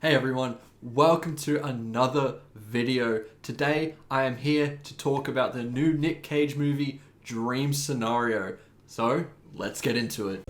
Hey everyone, welcome to another video. Today I am here to talk about the new Nick Cage movie, Dream Scenario. So, let's get into it.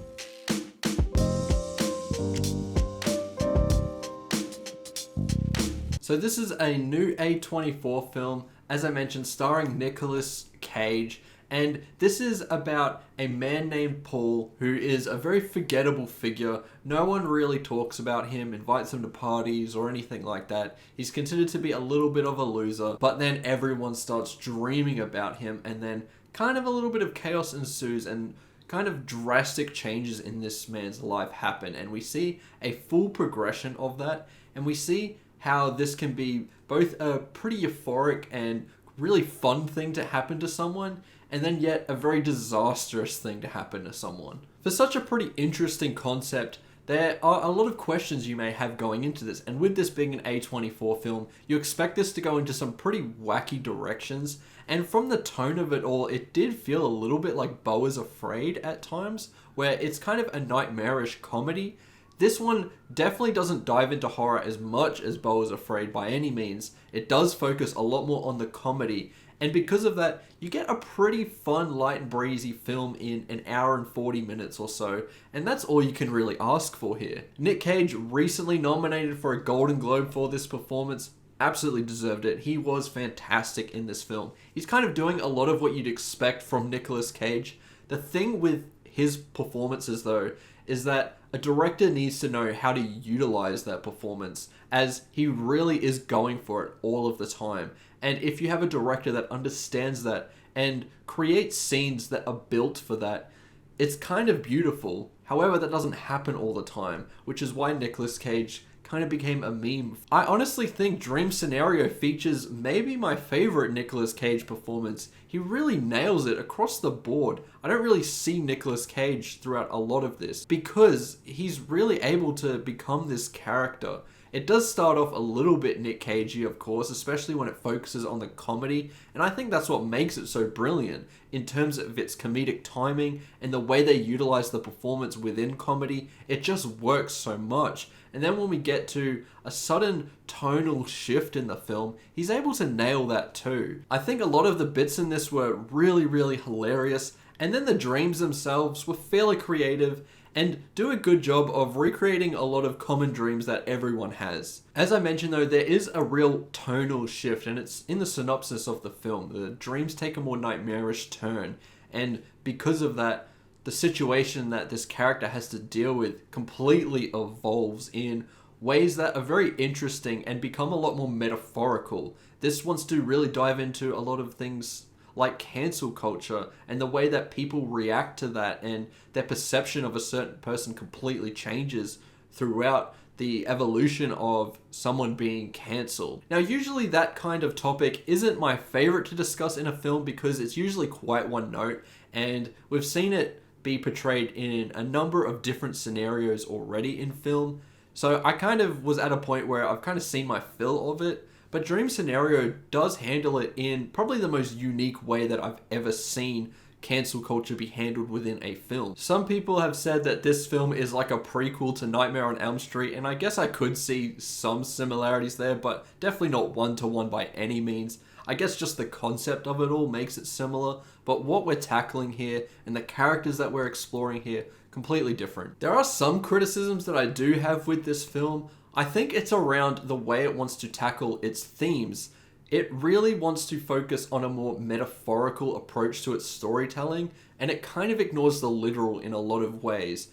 So this is a new A24 film, as I mentioned, starring Nicolas Cage. And this is about a man named Paul who is a very forgettable figure. No one really talks about him, invites him to parties or anything like that. He's considered to be a little bit of a loser, but then everyone starts dreaming about him, and then kind of a little bit of chaos ensues and kind of drastic changes in this man's life happen. And we see a full progression of that, and we see how this can be both a pretty euphoric and really fun thing to happen to someone, and then yet a very disastrous thing to happen to someone. For such a pretty interesting concept, there are a lot of questions you may have going into this, and with this being an A24 film, you expect this to go into some pretty wacky directions, and from the tone of it all, it did feel a little bit like Beau is Afraid at times, where it's kind of a nightmarish comedy. This one definitely doesn't dive into horror as much as Beau is Afraid by any means. It does focus a lot more on the comedy, and because of that, you get a pretty fun, light and breezy film in an hour and 40 minutes or so, and that's all you can really ask for here. Nick Cage, recently nominated for a Golden Globe for this performance, absolutely deserved it. He was fantastic in this film. He's kind of doing a lot of what you'd expect from Nicolas Cage. The thing with his performances, though, is that a director needs to know how to utilize that performance, as he really is going for it all of the time. And if you have a director that understands that and creates scenes that are built for that, it's kind of beautiful. However, that doesn't happen all the time, which is why Nicolas Cage kind of became a meme. I honestly think Dream Scenario features maybe my favorite Nicolas Cage performance. He really nails it across the board. I don't really see Nicolas Cage throughout a lot of this because he's really able to become this character. It does start off a little bit Nick Cagey, of course, especially when it focuses on the comedy, and I think that's what makes it so brilliant in terms of its comedic timing and the way they utilize the performance within comedy. It just works so much. And then when we get to a sudden tonal shift in the film, he's able to nail that too. I think a lot of the bits in this were really, really hilarious, and then the dreams themselves were fairly creative and do a good job of recreating a lot of common dreams that everyone has. As I mentioned though, there is a real tonal shift, and it's in the synopsis of the film. The dreams take a more nightmarish turn, and because of that, the situation that this character has to deal with completely evolves in ways that are very interesting and become a lot more metaphorical. This wants to really dive into a lot of things like cancel culture and the way that people react to that, and their perception of a certain person completely changes throughout the evolution of someone being cancelled. Now, usually that kind of topic isn't my favorite to discuss in a film because it's usually quite one note, and we've seen it be portrayed in a number of different scenarios already in film. So I kind of was at a point where I've kind of seen my fill of it. But Dream Scenario does handle it in probably the most unique way that I've ever seen cancel culture be handled within a film. Some people have said that this film is like a prequel to Nightmare on Elm Street, and I guess I could see some similarities there, but definitely not one-to-one by any means. I guess just the concept of it all makes it similar, but what we're tackling here and the characters that we're exploring here, completely different. There are some criticisms that I do have with this film. I think it's around the way it wants to tackle its themes. It really wants to focus on a more metaphorical approach to its storytelling, and it kind of ignores the literal in a lot of ways.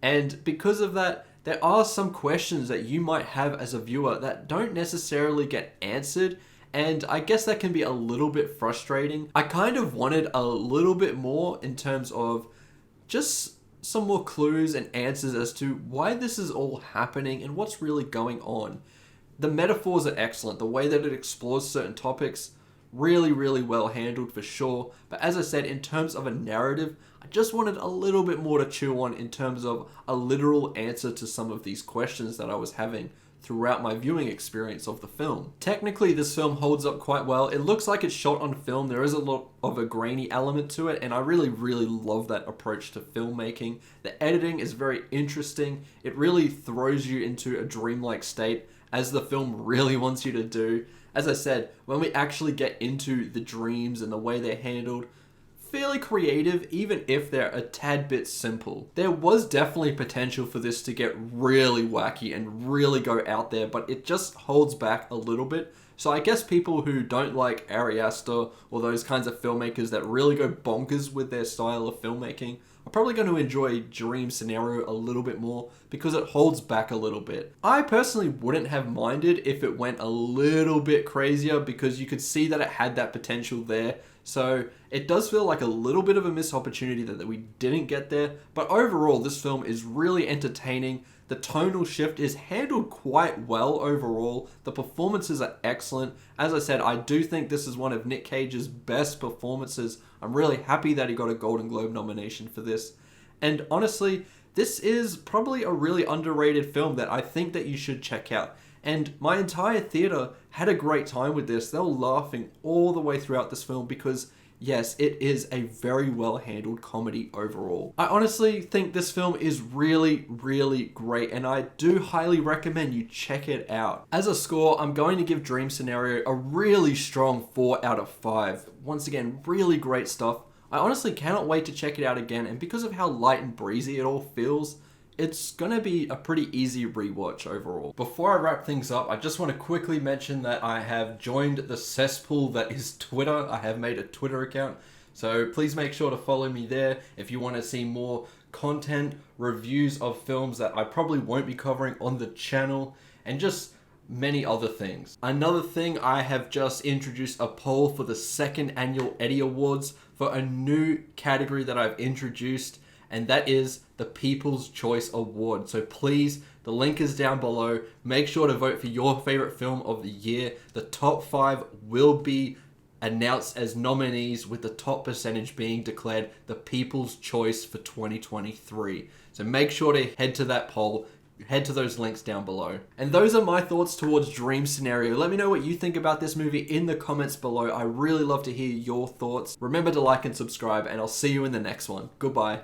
And because of that, there are some questions that you might have as a viewer that don't necessarily get answered, and I guess that can be a little bit frustrating. I kind of wanted a little bit more in terms of just some more clues and answers as to why this is all happening and what's really going on. The metaphors are excellent. The way that it explores certain topics, really, really well handled for sure. But as I said, in terms of a narrative, I just wanted a little bit more to chew on in terms of a literal answer to some of these questions that I was having throughout my viewing experience of the film. Technically, this film holds up quite well. It looks like it's shot on film. There is a lot of a grainy element to it, and I really, really love that approach to filmmaking. The editing is very interesting. It really throws you into a dreamlike state as the film really wants you to do. As I said, when we actually get into the dreams and the way they're handled, fairly creative, even if they're a tad bit simple. There was definitely potential for this to get really wacky and really go out there, but it just holds back a little bit. So I guess people who don't like Ari Aster or those kinds of filmmakers that really go bonkers with their style of filmmaking are probably going to enjoy Dream Scenario a little bit more because it holds back a little bit. I personally wouldn't have minded if it went a little bit crazier because you could see that it had that potential there. So it does feel like a little bit of a missed opportunity that we didn't get there. But overall, this film is really entertaining. The tonal shift is handled quite well overall. The performances are excellent. As I said, I do think this is one of Nick Cage's best performances. I'm really happy that he got a Golden Globe nomination for this. And honestly, this is probably a really underrated film that I think that you should check out. And my entire theater had a great time with this. They were laughing all the way throughout this film because, yes, it is a very well handled comedy overall. I honestly think this film is really, really great, and I do highly recommend you check it out. As a score, I'm going to give Dream Scenario a really strong 4 out of 5. Once again, really great stuff. I honestly cannot wait to check it out again, and because of how light and breezy it all feels, it's gonna be a pretty easy rewatch overall. Before I wrap things up, I just want to quickly mention that I have joined the cesspool that is Twitter. I have made a Twitter account, so please make sure to follow me there if you want to see more content, reviews of films that I probably won't be covering on the channel, and just many other things. Another thing, I have just introduced a poll for the second annual Eddy Awards for a new category that I've introduced, and that is the People's Choice Award. So please, the link is down below. Make sure to vote for your favorite film of the year. The top 5 will be announced as nominees, with the top percentage being declared the People's Choice for 2023. So make sure to head to that poll. Head to those links down below. And those are my thoughts towards Dream Scenario. Let me know what you think about this movie in the comments below. I really love to hear your thoughts. Remember to like and subscribe, and I'll see you in the next one. Goodbye.